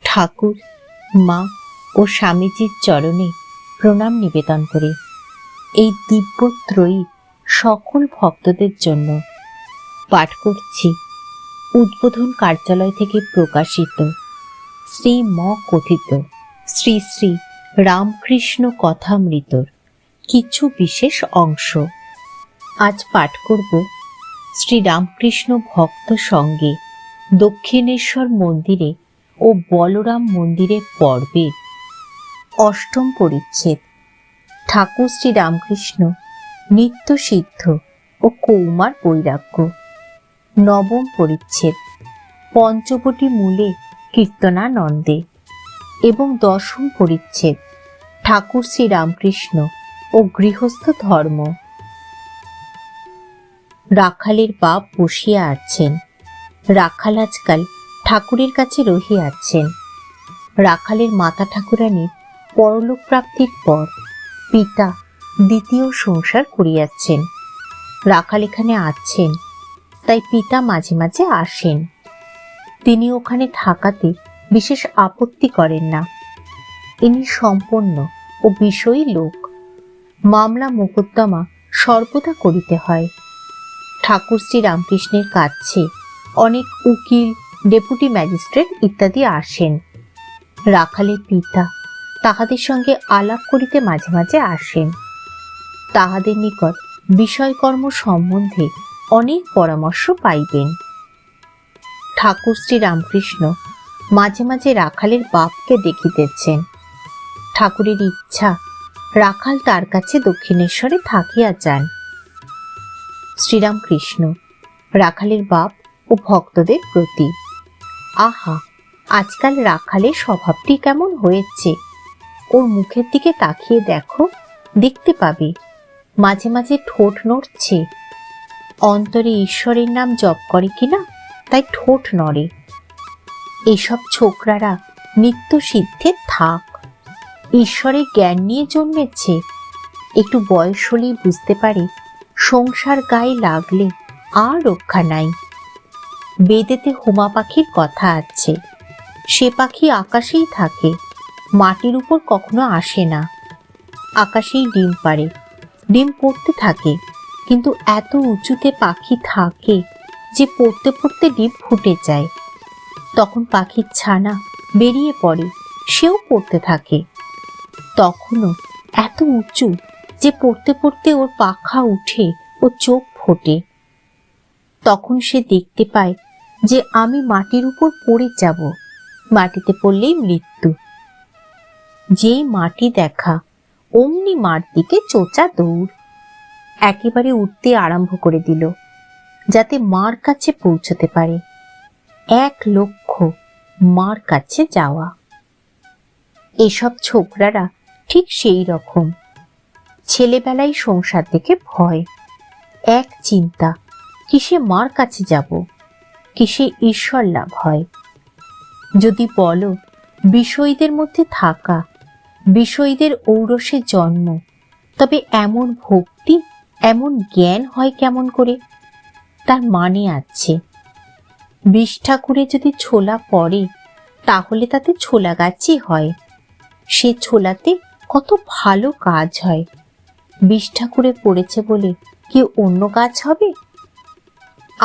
ঠাকুর, মা ও স্বামীজির চরণে প্রণাম নিবেদন করে এই দিব্যত্রয়ী সকল ভক্তদের জন্য পাঠ করছি উদ্বোধন কার্যালয় থেকে প্রকাশিত শ্রী ম কথিত শ্রী শ্রী রামকৃষ্ণ কথামৃতর কিছু বিশেষ অংশ। আজ পাঠ করব শ্রী রামকৃষ্ণ ভক্ত সঙ্গে দক্ষিণেশ্বর মন্দিরে ও বলরাম মন্দিরের পর্বের অষ্টম পরিচ্ছেদ। ঠাকুর শ্রী রামকৃষ্ণ নিত্য সিদ্ধ ও কৌমার বৈরাগ্য। নবম পরিচ্ছেদ পঞ্চবটি মূলে কীর্তনানন্দে এবং দশম পরিচ্ছেদ ঠাকুর শ্রী রামকৃষ্ণ ও গৃহস্থ ধর্ম। রাখালের বাপ বসিয়া আছেন। রাখাল আজকাল ঠাকুরের কাছে রহিয়াছেন। রাখালের মাতা ঠাকুরানীর পরলোক প্রাপ্তির পর পিতা দ্বিতীয় সংসার করিয়াছেন। রাখাল এখানে আছেন, তাই পিতা মাঝে মাঝে আসেন। তিনি ওখানে থাকাতে বিশেষ আপত্তি করেন না। ইনি সম্পন্ন ও বিষয়ী লোক। মামলা মোকদ্দমা সর্বদা করিতে হয়। ঠাকুর শ্রী রামকৃষ্ণের কাছে অনেক উকিল, ডেপুটি ম্যাজিস্ট্রেট ইত্যাদি আসেন। রাখালের পিতা তাহাদের সঙ্গে আলাপ করিতে মাঝে মাঝে আসেন। তাহাদের নিকট বিষয়কর্ম সম্বন্ধে অনেক পরামর্শ পাইবেন। ঠাকুর শ্রী রামকৃষ্ণ মাঝে মাঝে রাখালের বাপকে দেখিতেছেন। ঠাকুরের ইচ্ছা রাখাল তার কাছে দক্ষিণেশ্বরে থাকিয়া যান। শ্রীরামকৃষ্ণ রাখালের বাপ ও ভক্তদের প্রতি। আহা, আজকাল রাখালের স্বভাবটি কেমন হয়েছে! ওর মুখের দিকে তাকিয়ে দেখো, দেখতে পাবে মাঝে মাঝে ঠোঁট নড়ছে। অন্তরে ঈশ্বরের নাম জপ করে কিনা, তাই ঠোঁট নড়ে। এসব ছোকরারা নিত্য সিদ্ধে থাক, ঈশ্বরের জ্ঞান নিয়ে জন্মেছে। একটু বয়স হলেই বুঝতে পারে সংসার গায়ে লাগলে আর রক্ষা নাই। বেদেতে হুমা পাখির কথা আছে। সে পাখি আকাশেই থাকে, মাটির উপর কখনো আসে না। আকাশেই ডিম পাড়ে, ডিম পড়তে থাকে, কিন্তু এত উঁচুতে পাখি থাকে যে পড়তে পড়তে ডিম ফুটে যায়। তখন পাখির ছানা বেরিয়ে পড়ে, সেও পড়তে থাকে। তখনও এত উঁচু যে পড়তে পড়তে ওর পাখা উঠে ও চোখ ফোটে। তখন সে দেখতে পায় যে আমি মাটির উপর পড়ে যাব, মাটিতে পড়লেই মৃত্যু। যেই মাটি দেখা অমনি মার দিকে চোচা দৌড়। একেবারে উঠতে আরম্ভ করে দিল, যাতে মার কাছে পৌঁছতে পারে। 1 লক্ষ্য মার কাছে যাওয়া। এসব ছোকরারা ঠিক সেই রকম। ছেলেবেলায় সংসার দেখে ভয়, এক চিন্তা, কিসে মার কাছে যাব, কিসে ঈশ্বর লাভ হয়। যদি বলো বিষয়ীদের মধ্যে থাকা, বিষয়ীদের ঔরসে জন্ম, তবে এমন ভক্তি, এমন জ্ঞান হয় কেমন করে? তার মানে আছে। বিষ ঠাকুরে যদি ছোলা পড়ে, তাহলে তাতে ছোলা গাছই হয়। সে ছোলাতে কত ভালো কাজ হয়। বিষ ঠাকুরে পড়েছে বলে কি অন্য গাছ হবে?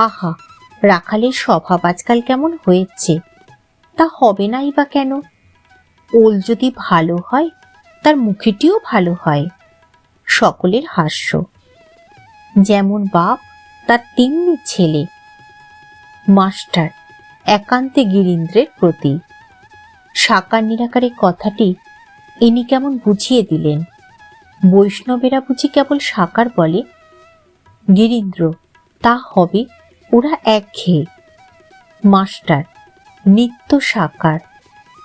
আহা, রাখালের স্বভাব আজকাল কেমন হয়েছে! তা হবে নাই বা কেন? ওল যদি ভালো হয়, তার মুখেটিও ভালো হয়। সকলের হাস্য। যেমন বাপ, তার তেমনি ছেলে। মাস্টার একান্তে গিরীন্দ্রের প্রতি। সাকার নিরাকারের কথাটি ইনি কেমন বুঝিয়ে দিলেন। বৈষ্ণবেরা বুঝি কেবল সাকার বলে? গিরীন্দ্র, তা হবে, ওরা একঘেয়ে। মাস্টার নিত্য সাকার।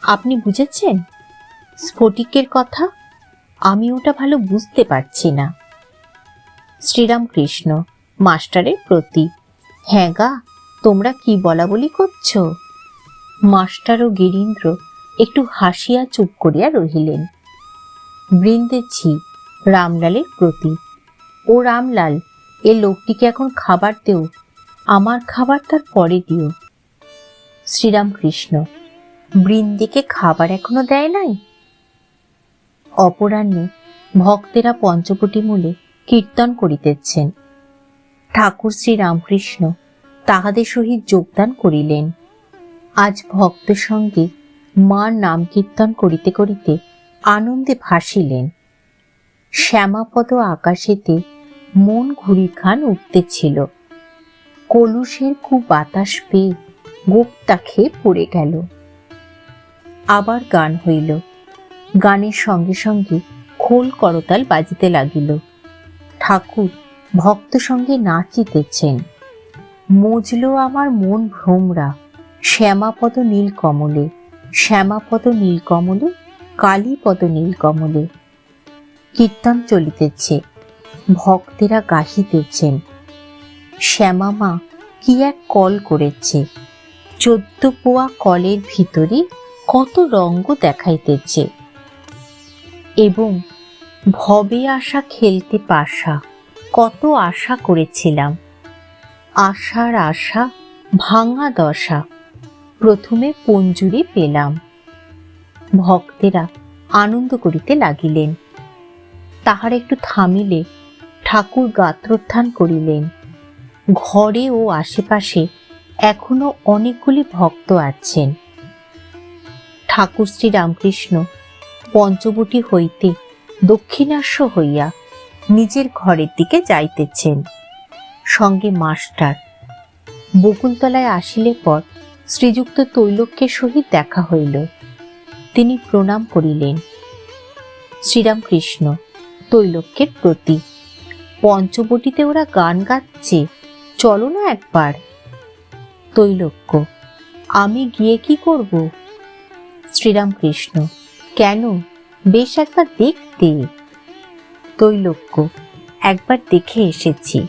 আপনি বুঝেছেন? স্ফটিকের কথা আমি ওটা ভালো বুঝতে পারছি না। শ্রীরামকৃষ্ণ মাস্টারের প্রতি। হ্যাঁ গা, তোমরা কি বলা বলি করছো? মাস্টার ও গিরীন্দ্র একটু হাসিয়া চুপ করিয়া রহিলেন। বৃন্দে ঝি রামলালের প্রতি। ও রামলাল, এ লোকটিকে এখন খাবার দেও, আমার খাবার তার পরে দিও। শ্রীরামকৃষ্ণ বৃন্দেকে খাবার এখনো দেয় নাই? অপরাহ্নে ভক্তেরা পঞ্চবটী মূলে কীর্তন করিতেছেন। ঠাকুর শ্রীরামকৃষ্ণ তাহাদের সহিত যোগদান করিলেন। আজ ভক্ত সঙ্গে মার নাম কীর্তন করিতে করিতে আনন্দে ভাসিলেন। শ্যামাপদ আকাশেতে মন ঘুরিখান উঠতেছিল। কলুষের খুব বাতাস পেয়ে গোপ্তা খেয়ে পড়ে গেল। আবার গান হইল। গানের সঙ্গে সঙ্গে খোল করতাল বাজিতে লাগিল। ঠাকুর ভক্ত সঙ্গে নাচিতেছেন। মজল আমার মন ভ্রমরা, শ্যামাপদ নীল কমলে, শ্যামাপদ নীল কমলে, কালীপদ নীল কমলে। কীর্তন চলিতেছে, ভক্তেরা গাহিতেছেন। শ্যামা মা কি এক কল করেছে, 14 পোয়া কলের ভিতরে কত রঙ্গ দেখাইতেছে। এবং ভবে আশা খেলতে পাশা, কত আশা করেছিলাম। আশার আশা ভাঙা দশা, প্রথমে পঞ্জুরি পেলাম। ভক্তেরা আনন্দ করিতে লাগিলেন। তাহার একটু থামিলে ঠাকুর গাত্রোত্থান করিলেন। ঘরে ও আশেপাশে এখনো অনেকগুলি ভক্ত আছেন। ঠাকুর শ্রীরামকৃষ্ণ পঞ্চবটী হইতে দক্ষিণাস্য হইয়া নিজের ঘরের দিকে যাইতেছেন, সঙ্গে মাস্টার। বকুলতলায় আসিলে পর শ্রীযুক্ত তৈলক্যের সহিত দেখা হইল। তিনি প্রণাম করিলেন। শ্রীরামকৃষ্ণ তৈলক্যের প্রতি, পঞ্চবটীতে ওরা গান গাচ্ছে, চলো না একবার। তৈলক্য, আমি গিয়ে কি করব? শ্রীরামকৃষ্ণ, কেন, বেশ একবার দেখতে। তৈলক্য, একবার দেখে এসেছি।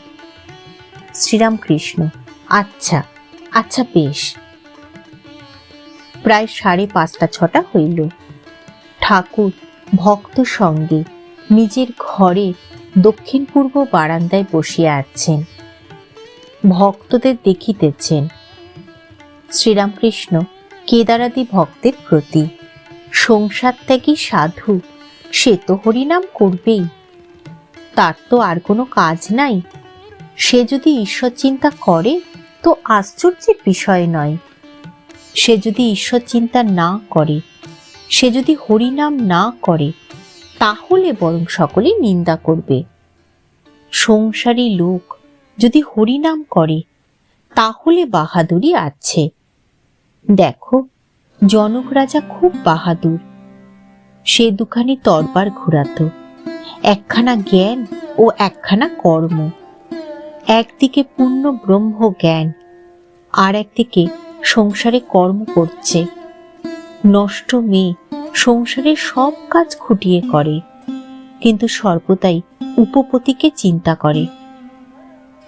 শ্রীরামকৃষ্ণ, আচ্ছা আচ্ছা, বেশ। প্রায় 5:30-6 হইল। ঠাকুর ভক্ত সঙ্গে নিজের ঘরে দক্ষিণ পূর্ব বারান্দায় বসিয়া আছেন, ভক্তদের দেখিতেছেন। শ্রীরামকৃষ্ণ কেদারাদি ভক্তের প্রতি, সংসার ত্যাগী সাধু, সে তো হরিনাম করবেই, তার তো আর কোনো কাজ নাই। সে যদি ঈশ্বর চিন্তা করে তো আশ্চর্যের বিষয় নয়। সে যদি ঈশ্বর চিন্তা না করে, সে যদি হরিনাম না করে, তাহলে বরং সকলে নিন্দা করবে। সংসারী লোক যদি হরিনাম করে, তাহলে বাহাদুরি আছে। দেখো, জনক রাজা খুব বাহাদুর। সে দুখানি তরবার ঘুরাতো, একখানা জ্ঞান ও একখানা কর্ম। একদিকে পূর্ণ ব্রহ্ম জ্ঞান, আর একদিকে সংসারে কর্ম করছে। নষ্ট মেয়ে সংসারের সব কাজ খুঁটিয়ে করে, কিন্তু সর্বদাই উপপতিকে চিন্তা করে।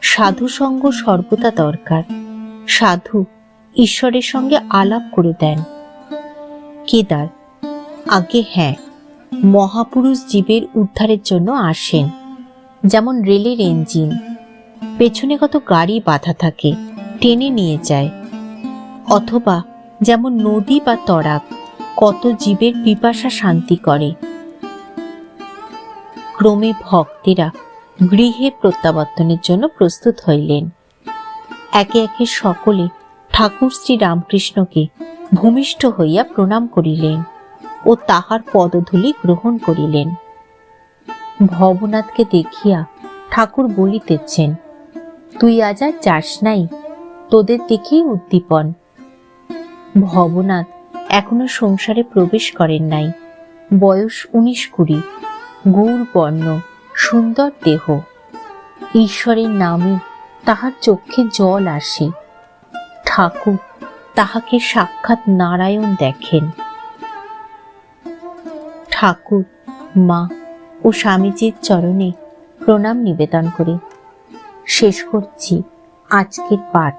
সাধু সঙ্গ সর্বদা দরকার। সাধু ঈশ্বরের সঙ্গে আলাপ করে দেন। কেদার, আগে হ্যাঁ, মহাপুরুষ জীবের উদ্ধারের জন্য আসেন। যেমন রেলের ইঞ্জিন, পেছনে কত গাড়ি বাঁধা থাকে, টেনে নিয়ে যায়। অথবা যেমন নদী বা তরাগ, কত জীবের পিপাসা শান্তি করে। ক্রমে ভক্তেরা গৃহে প্রত্যাবর্তনের জন্য প্রস্তুত হইলেন। একে একে সকলে ঠাকুর শ্রীরামকৃষ্ণকে ভূমিষ্ঠ হইয়া প্রণাম করিলেন ও তাহার পদধূলি গ্রহণ করিলেন। ভবনাথকে দেখিয়া ঠাকুর বলিতেছেন, তুই আজ আর যাস নাই, তোদের দেখেই উদ্দীপন। ভবনাথ এখনো সংসারে প্রবেশ করেন নাই। বয়স 19-20, গৌর বর্ণ, সুন্দর দেহ। ঈশ্বরের নামে তাহার চক্ষে জল আসে। ঠাকুর তাহাকে সাক্ষাৎ নারায়ণ দেখেন। ঠাকুর মা ও স্বামীজির চরণে প্রণাম নিবেদন করে শেষ করছি আজকের পাঠ।